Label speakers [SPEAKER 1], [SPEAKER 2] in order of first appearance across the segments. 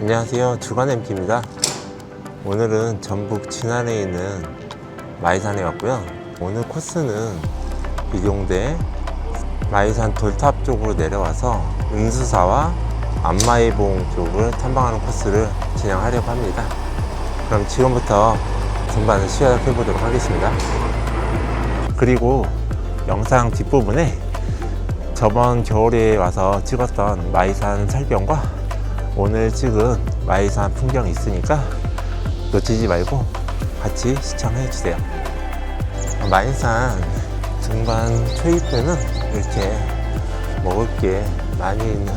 [SPEAKER 1] 안녕하세요, 주간 MT입니다. 오늘은 전북 진안에 있는 마이산에 왔고요. 오늘 코스는 비룡대 마이산 돌탑 쪽으로 내려와서 은수사와 안마의봉 쪽을 탐방하는 코스를 진행하려고 합니다. 그럼 지금부터 전반을 시작해 보도록 하겠습니다. 그리고 영상 뒷부분에 저번 겨울에 와서 찍었던 마이산 설경과 오늘 찍은 마이산 풍경이 있으니까 놓치지 말고 같이 시청해 주세요. 마이산 등반 초입에는 이렇게 먹을 게 많이 있는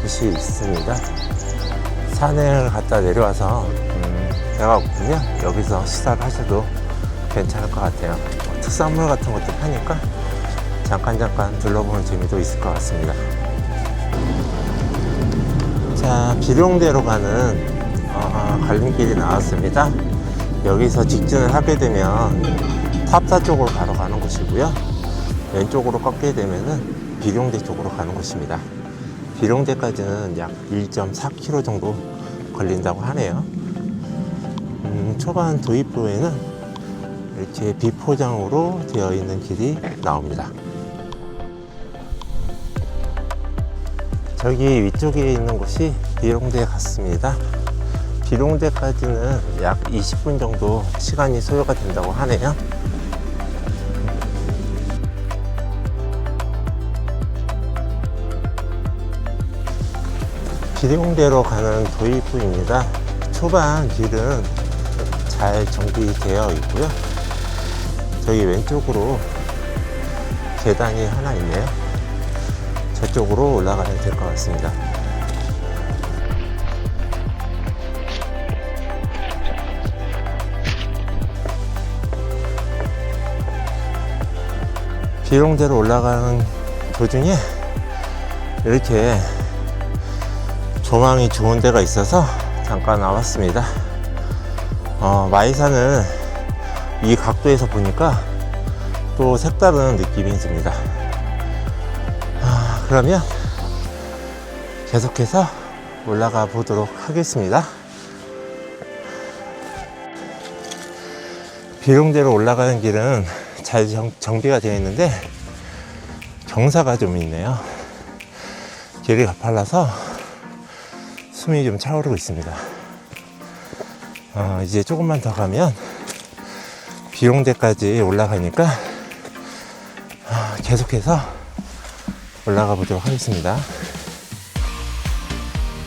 [SPEAKER 1] 곳이 있습니다. 산을 갔다 내려와서 배가 고프면 여기서 식사를 하셔도 괜찮을 것 같아요. 특산물 같은 것도 파니까 잠깐 둘러보는 재미도 있을 것 같습니다. 자, 비룡대로 가는 갈림길이 나왔습니다. 여기서 직진을 하게 되면 탑사 쪽으로 바로 가는 곳이고요. 왼쪽으로 꺾게 되면은 비룡대 쪽으로 가는 곳입니다. 비룡대까지는 약 1.4km 정도 걸린다고 하네요. 초반 도입부에는 이렇게 비포장으로 되어 있는 길이 나옵니다. 저기 위쪽에 있는 곳이 비룡대 같습니다. 비룡대까지는 약 20분 정도 시간이 소요가 된다고 하네요. 비룡대로 가는 도입부입니다. 초반 길은 잘 정비되어 있고요. 저기 왼쪽으로 계단이 하나 있네요. 저쪽으로 올라가야 될 것 같습니다. 비룡대로 올라가는 도중에 이렇게 조망이 좋은 데가 있어서 잠깐 나왔습니다. 마이산을 이 각도에서 보니까 또 색다른 느낌이 듭니다. 그러면 계속해서 올라가 보도록 하겠습니다. 비룡대로 올라가는 길은 잘 정비가 되어 있는데 경사가 좀 있네요. 길이 가팔라서 숨이 좀 차오르고 있습니다. 이제 조금만 더 가면 비룡대까지 올라가니까 계속해서 올라가 보도록 하겠습니다.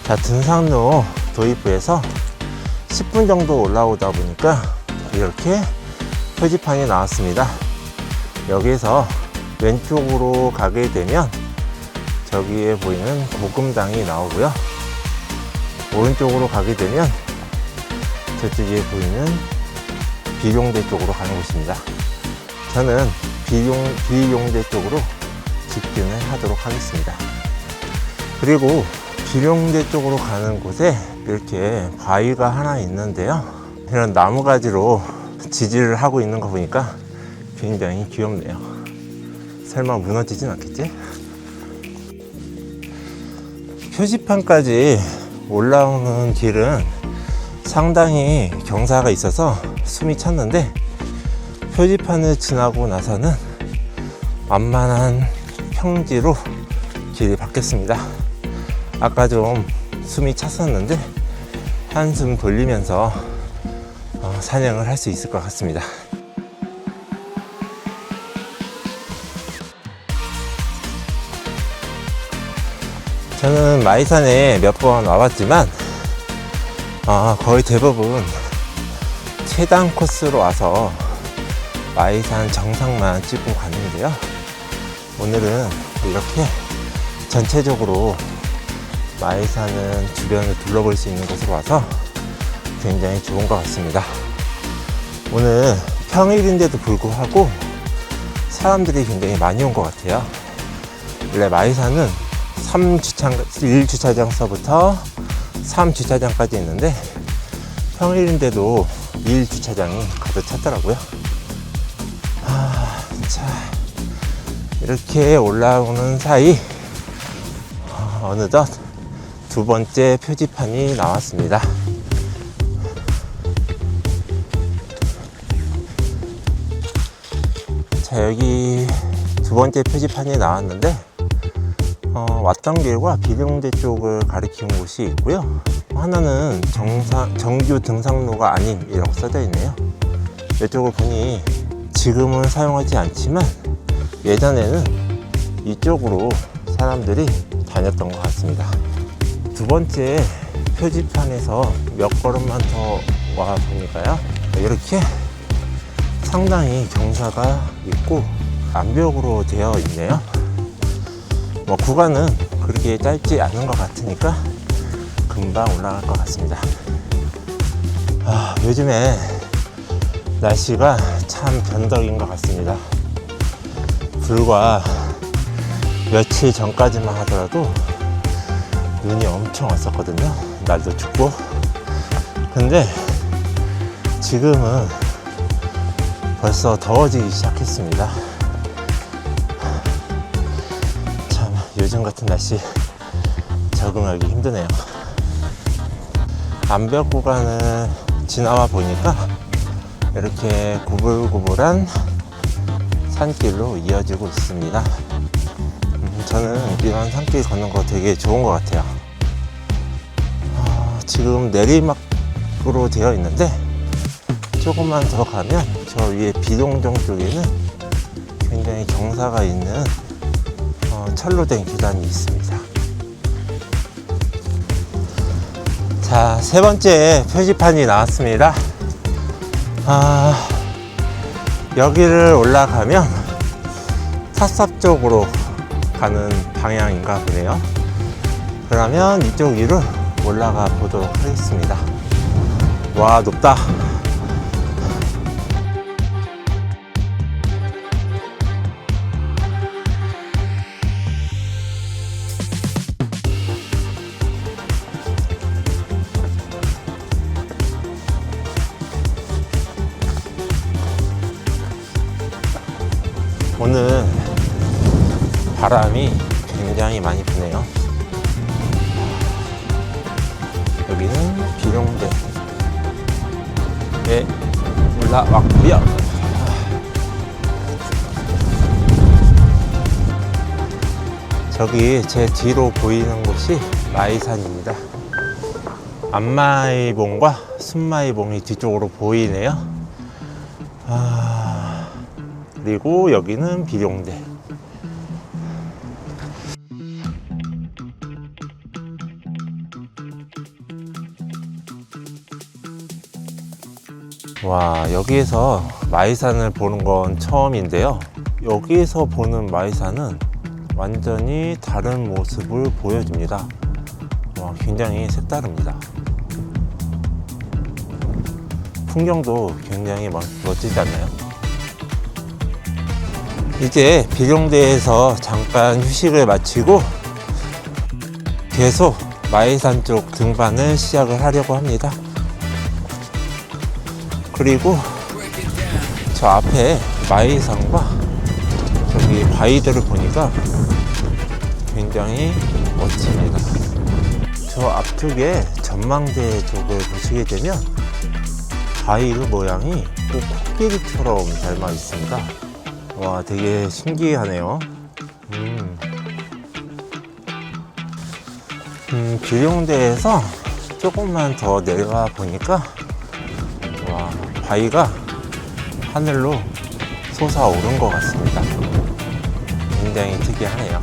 [SPEAKER 1] 자, 등산로 도입부에서 10분 정도 올라오다 보니까 이렇게 표지판이 나왔습니다. 여기에서 왼쪽으로 가게 되면 저기에 보이는 고금당이 나오고요. 오른쪽으로 가게 되면 저쪽에 보이는 비룡대 쪽으로 가는 곳입니다. 저는 비룡대 쪽으로 직진을 하도록 하겠습니다. 그리고 비룡대 쪽으로 가는 곳에 이렇게 바위가 하나 있는데요. 이런 나무가지로 지지를 하고 있는 거 보니까 굉장히 귀엽네요. 설마 무너지진 않겠지? 표지판까지 올라오는 길은 상당히 경사가 있어서 숨이 찼는데 표지판을 지나고 나서는 완만한 평지로 길이 바뀌었습니다. 아까 좀 숨이 찼었는데 한숨 돌리면서 산행을 할 수 있을 것 같습니다. 저는 마이산에 몇 번 와봤지만 거의 대부분 최단 코스로 와서 마이산 정상만 찍고 갔는데요. 오늘은 이렇게 전체적으로 마이산은 주변을 둘러볼 수 있는 곳으로 와서 굉장히 좋은 것 같습니다. 오늘 평일인데도 불구하고 사람들이 굉장히 많이 온 것 같아요. 원래 마이산은 1주차장서부터 3주차장까지 있는데 평일인데도 1주차장이 가득 찼더라고요. 자, 이렇게 올라오는 사이 어느덧 두 번째 표지판이 나왔습니다. 자, 여기 두 번째 표지판이 나왔는데 왔던 길과 비룡대 쪽을 가리키는 곳이 있고요. 하나는 정규 등산로가 아님이라고 써져 있네요. 이쪽을 보니 지금은 사용하지 않지만 예전에는 이쪽으로 사람들이 다녔던 것 같습니다. 두 번째 표지판에서 몇 걸음만 더 와 보니까요, 이렇게 상당히 경사가 있고 암벽으로 되어 있네요. 구간은 그렇게 짧지 않은 것 같으니까 금방 올라갈 것 같습니다. 요즘에 날씨가 참 변덕인 것 같습니다. 불과 며칠 전까지만 하더라도 눈이 엄청 왔었거든요. 날도 춥고. 근데 지금은 벌써 더워지기 시작했습니다. 참 요즘 같은 날씨 적응하기 힘드네요. 암벽 구간을 지나와 보니까 이렇게 구불구불한 산길로 이어지고 있습니다. 저는 이런 산길 걷는 거 되게 좋은 것 같아요. 지금 내리막으로 되어 있는데 조금만 더 가면 저 위에 비룡정 쪽에는 굉장히 경사가 있는 철로 된 계단이 있습니다. 자, 세 번째 표지판이 나왔습니다. 여기를 올라가면 탑삽 쪽으로 가는 방향인가 보네요. 그러면 이쪽 위로 올라가 보도록 하겠습니다. 와, 높다. 오늘 바람이 굉장히 많이 부네요. 여기는 비룡대에 올라왔고요. 저기 제 뒤로 보이는 곳이 마이산입니다. 앞마이봉과 순마이봉이 뒤쪽으로 보이네요. 그리고 여기는 비룡대. 와, 여기에서 마이산을 보는 건 처음인데요. 여기에서 보는 마이산은 완전히 다른 모습을 보여줍니다. 와, 굉장히 색다릅니다. 풍경도 굉장히 멋지지 않나요? 이제 비룡대에서 잠깐 휴식을 마치고 계속 마이산 쪽 등반을 시작을 하려고 합니다. 그리고 저 앞에 마이산과 저기 바위들을 보니까 굉장히 멋집니다. 저 앞쪽에 전망대 쪽을 보시게 되면 바위 모양이 꼭 코끼리처럼 닮아 있습니다. 와, 되게 신기하네요. 비룡대에서 조금만 더 내려가 보니까 와, 바위가 하늘로 솟아오른 것 같습니다. 굉장히 특이하네요.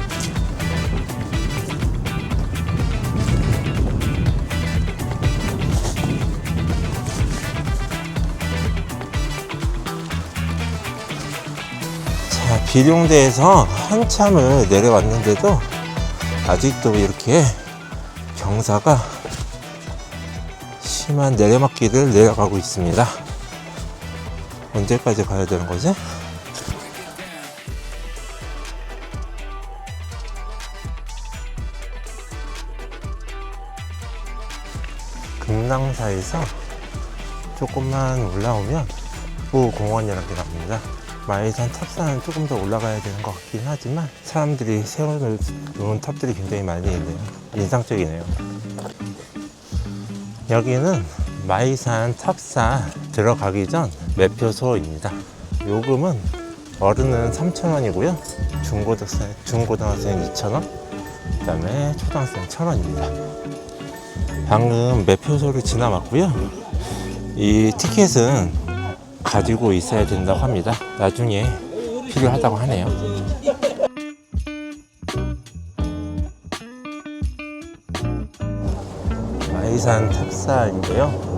[SPEAKER 1] 자, 비룡대에서 한참을 내려왔는데도 아직도 이렇게 경사가 심한 내리막길을 내려가고 있습니다. 언제까지 가야 되는 거지? 금낭사에서 조금만 올라오면 북부공원이라는 게 나옵니다. 마이산 탑산은 조금 더 올라가야 되는 것 같긴 하지만 사람들이 세워놓은 탑들이 굉장히 많이 있네요. 인상적이네요. 여기는 마이산 탑산 들어가기 전 매표소입니다. 요금은 어른은 3,000원이고요. 중고등학생은 2,000원, 그 다음에 초등학생 1,000원입니다. 방금 매표소를 지나왔고요. 이 티켓은 가지고 있어야 된다고 합니다. 나중에 필요하다고 하네요. 마이산 탑사인데요.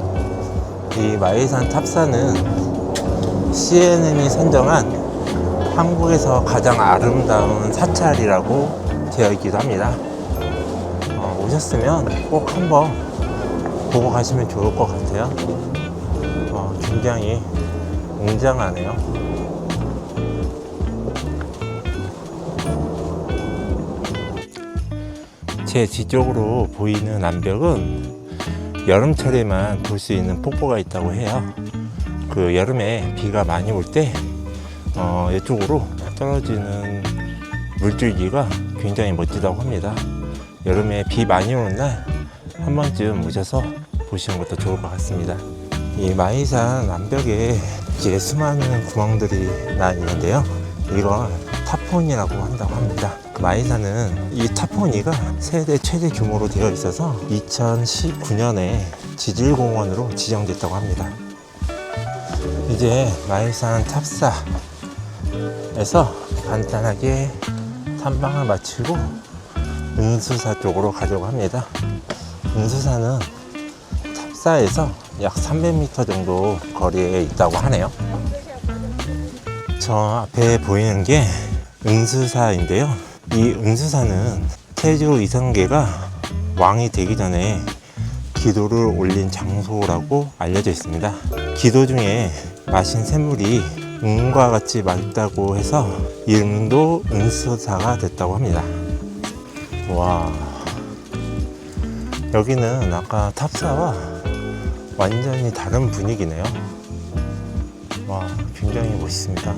[SPEAKER 1] 이 마이산 탑사는 CNN이 선정한 한국에서 가장 아름다운 사찰이라고 되어 있기도 합니다. 오셨으면 꼭 한번 보고 가시면 좋을 것 같아요. 굉장히 웅장하네요. 제 뒤쪽으로 보이는 암벽은 여름철에만 볼 수 있는 폭포가 있다고 해요. 그 여름에 비가 많이 올 때 이쪽으로 떨어지는 물줄기가 굉장히 멋지다고 합니다. 여름에 비 많이 오는 날 한 번쯤 오셔서 보시는 것도 좋을 것 같습니다. 이 마이산 암벽에 이제 수많은 구멍들이 나 있는데요. 이걸 타포니라고 한다고 합니다. 마이산은 이 타포니가 세계 최대 규모로 되어 있어서 2019년에 지질공원으로 지정됐다고 합니다. 이제 마이산 탑사에서 간단하게 탐방을 마치고 은수사 쪽으로 가려고 합니다. 은수사는 탑사에서 약 300m 정도 거리에 있다고 하네요. 저 앞에 보이는 게 은수사인데요. 이 은수사는 태조 이성계가 왕이 되기 전에 기도를 올린 장소라고 알려져 있습니다. 기도 중에 마신 샘물이 은과 같이 맑다고 해서 이름도 은수사가 됐다고 합니다. 와, 여기는 아까 탑사와 완전히 다른 분위기네요. 와, 굉장히 멋있습니다.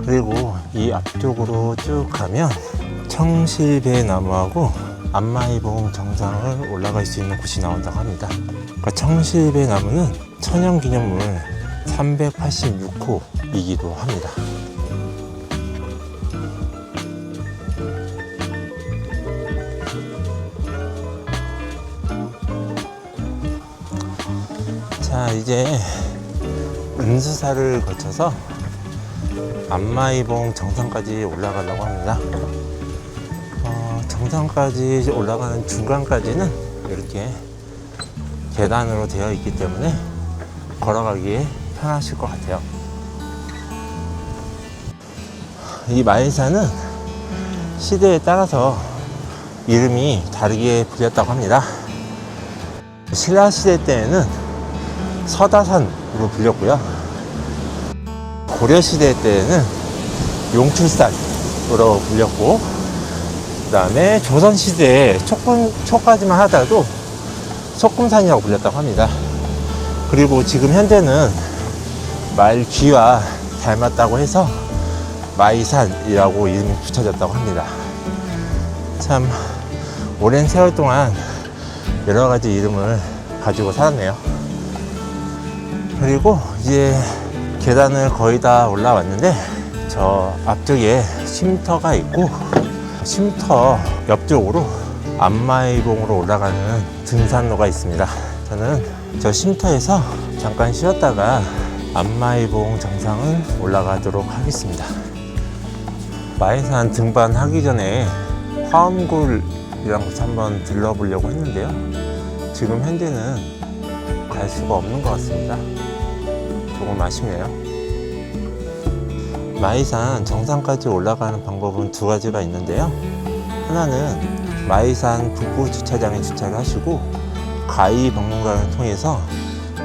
[SPEAKER 1] 그리고 이 앞쪽으로 쭉 가면 청실배나무하고 안마이봉 정상을 올라갈 수 있는 곳이 나온다고 합니다. 그러니까 청실배나무는 천연기념물 386호이기도 합니다. 자, 이제 은수사를 거쳐서 안마이봉 정상까지 올라가려고 합니다. 정상까지 올라가는 중간까지는 이렇게 계단으로 되어 있기 때문에 걸어가기에 편하실 것 같아요. 이 마이산은 시대에 따라서 이름이 다르게 불렸다고 합니다. 신라시대 때에는 서다산으로 불렸고요. 고려시대 때에는 용출산으로 불렸고, 그 다음에 조선시대에 초까지만 하더라도 석궁산이라고 불렸다고 합니다. 그리고 지금 현재는 말귀와 닮았다고 해서 마이산이라고 이름이 붙여졌다고 합니다. 참 오랜 세월 동안 여러 가지 이름을 가지고 살았네요. 그리고 이제 계단을 거의 다 올라왔는데 저 앞쪽에 쉼터가 있고 쉼터 옆쪽으로 안마이봉으로 올라가는 등산로가 있습니다. 저는 저 쉼터에서 잠깐 쉬었다가 안마이봉 정상을 올라가도록 하겠습니다. 마이산 등반하기 전에 화엄굴이라는 곳 한번 들러보려고 했는데요. 지금 현재는 갈 수가 없는 것 같습니다. 조금 아쉽네요. 마이산 정상까지 올라가는 방법은 두 가지가 있는데요. 하나는 마이산 북부 주차장에 주차를 하시고 가위 박물관을 통해서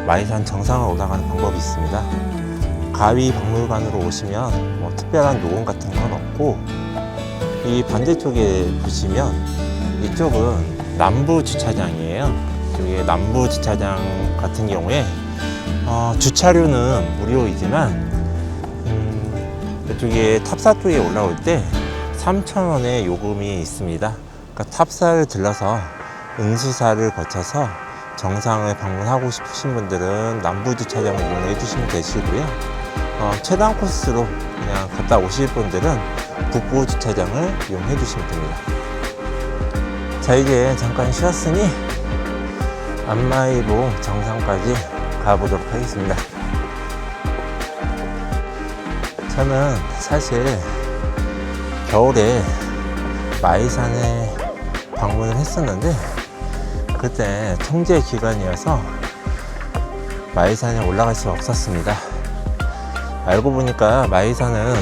[SPEAKER 1] 마이산 정상을 올라가는 방법이 있습니다. 가위 박물관으로 오시면 뭐 특별한 노원 같은 건 없고, 이 반대쪽에 보시면 이쪽은 남부 주차장이에요. 여기 남부 주차장 같은 경우에 주차료는 무료이지만 이쪽에 탑사 쪽에 올라올 때 3,000원의 요금이 있습니다. 그러니까 탑사를 들러서 은수사를 거쳐서 정상을 방문하고 싶으신 분들은 남부주차장을 이용해 주시면 되시고요. 최단 코스로 그냥 갔다 오실 분들은 북부주차장을 이용해 주시면 됩니다. 자, 이제 잠깐 쉬었으니 안마의봉 정상까지 가보도록 하겠습니다. 저는 사실 겨울에 마이산에 방문을 했었는데 그때 통제 기간이어서 마이산에 올라갈 수 없었습니다. 알고 보니까 마이산은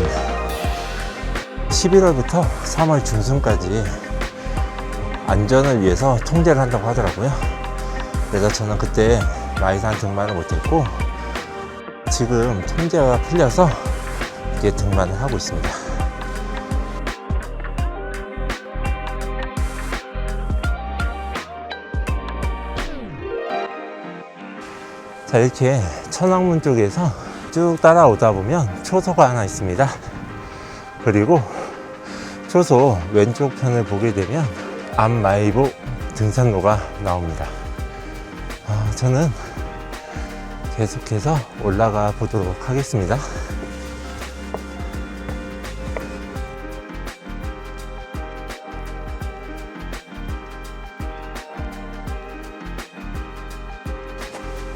[SPEAKER 1] 11월부터 3월 중순까지 안전을 위해서 통제를 한다고 하더라고요. 그래서 저는 그때 마이산 등반을 못했고 지금 통제가 풀려서 이제 등반을 하고 있습니다. 자, 이렇게 천왕문 쪽에서 쭉 따라오다 보면 초소가 하나 있습니다. 그리고 초소 왼쪽 편을 보게 되면 안마의보 등산로가 나옵니다. 저는 계속해서 올라가 보도록 하겠습니다.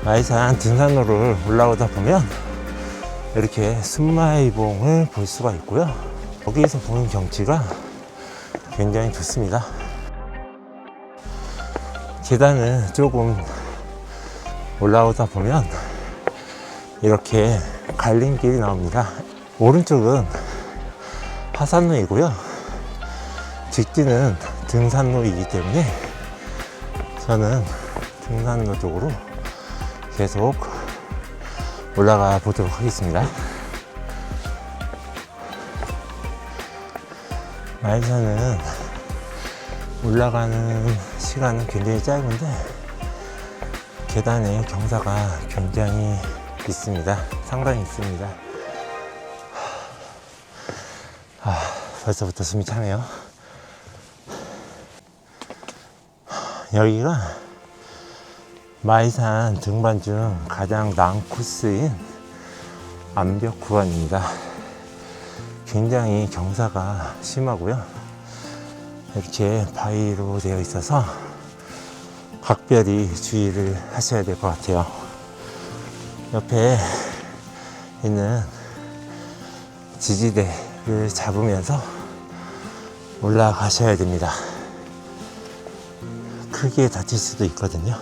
[SPEAKER 1] 마이산 등산로를 올라오다 보면 이렇게 순마이봉을 볼 수가 있고요. 여기에서 보는 경치가 굉장히 좋습니다. 계단을 조금 올라오다 보면 이렇게 갈림길이 나옵니다. 오른쪽은 하산로이고요. 직진은 등산로이기 때문에 저는 등산로 쪽으로 계속 올라가 보도록 하겠습니다. 마이산은 올라가는 시간은 굉장히 짧은데 계단의 경사가 굉장히 있습니다. 상당히 있습니다. 벌써부터 숨이 차네요. 여기가 마이산 등반 중 가장 난코스인 암벽 구간입니다. 굉장히 경사가 심하고요. 이렇게 바위로 되어 있어서 각별히 주의를 하셔야 될 것 같아요. 옆에 있는 지지대를 잡으면서 올라가셔야 됩니다. 크게 다칠 수도 있거든요.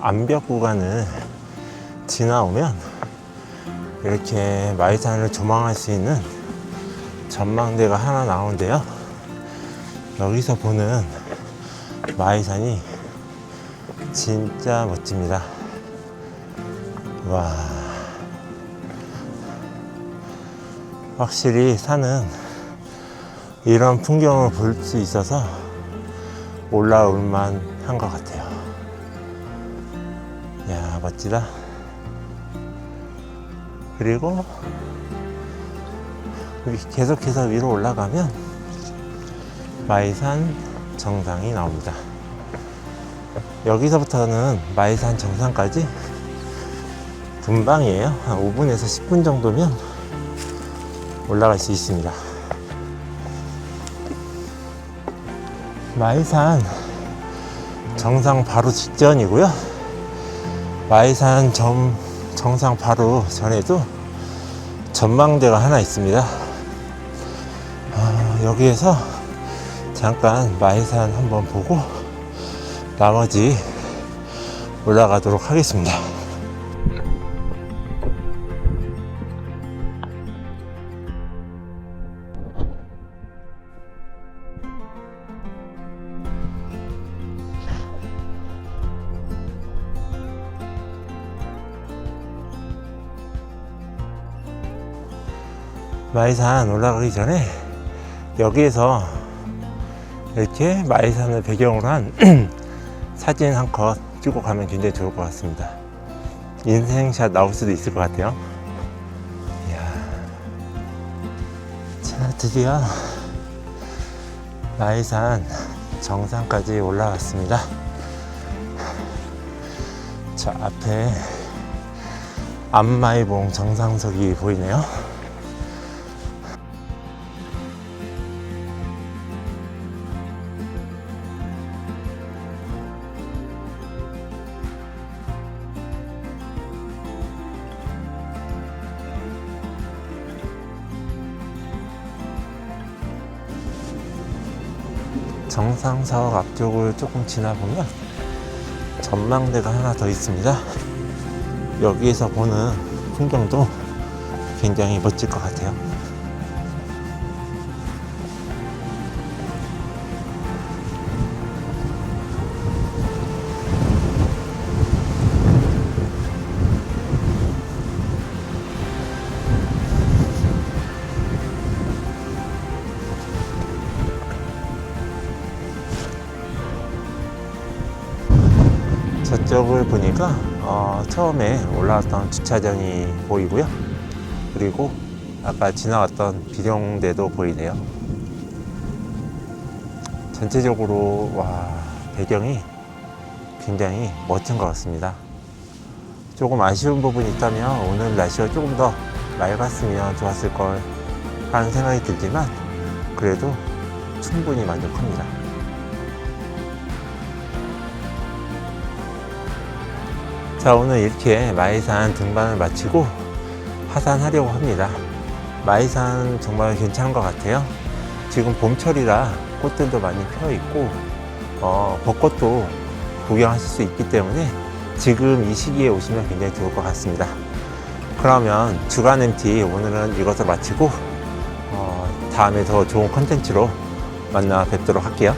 [SPEAKER 1] 암벽 구간을 지나오면 이렇게 마이산을 조망할 수 있는 전망대가 하나 나오는데요. 여기서 보는 마이산이 진짜 멋집니다. 와, 확실히 산은 이런 풍경을 볼 수 있어서 올라올만 한 것 같아요. 야, 멋지다. 그리고 계속해서 위로 올라가면 마이산 정상이 나옵니다. 여기서부터는 마이산 정상까지 금방이에요. 한 5분에서 10분 정도면 올라갈 수 있습니다. 마이산 정상 바로 직전이고요. 마이산 정상 바로 전에도 전망대가 하나 있습니다. 여기에서 잠깐 마이산 한번 보고 나머지 올라가도록 하겠습니다. 마이산 올라가기 전에 여기에서 이렇게 마이산을 배경으로 한 사진 한 컷 찍고 가면 굉장히 좋을 것 같습니다. 인생샷 나올 수도 있을 것 같아요. 이야. 자, 드디어 마이산 정상까지 올라왔습니다. 자, 앞에 안마이봉 정상석이 보이네요. 정상석 앞쪽을 조금 지나보면 전망대가 하나 더 있습니다. 여기에서 보는 풍경도 굉장히 멋질 것 같아요. 저쪽을 보니까 처음에 올라왔던 주차장이 보이고요. 그리고 아까 지나왔던 비룡대도 보이네요. 전체적으로 배경이 굉장히 멋진 것 같습니다. 조금 아쉬운 부분이 있다면 오늘 날씨가 조금 더 맑았으면 좋았을 걸 하는 생각이 들지만 그래도 충분히 만족합니다. 자, 오늘 이렇게 마이산 등반을 마치고 하산하려고 합니다. 마이산 정말 괜찮은 것 같아요. 지금 봄철이라 꽃들도 많이 펴 있고 벚꽃도 구경하실 수 있기 때문에 지금 이 시기에 오시면 굉장히 좋을 것 같습니다. 그러면 주간 MT 오늘은 이것을 마치고 다음에 더 좋은 컨텐츠로 만나 뵙도록 할게요.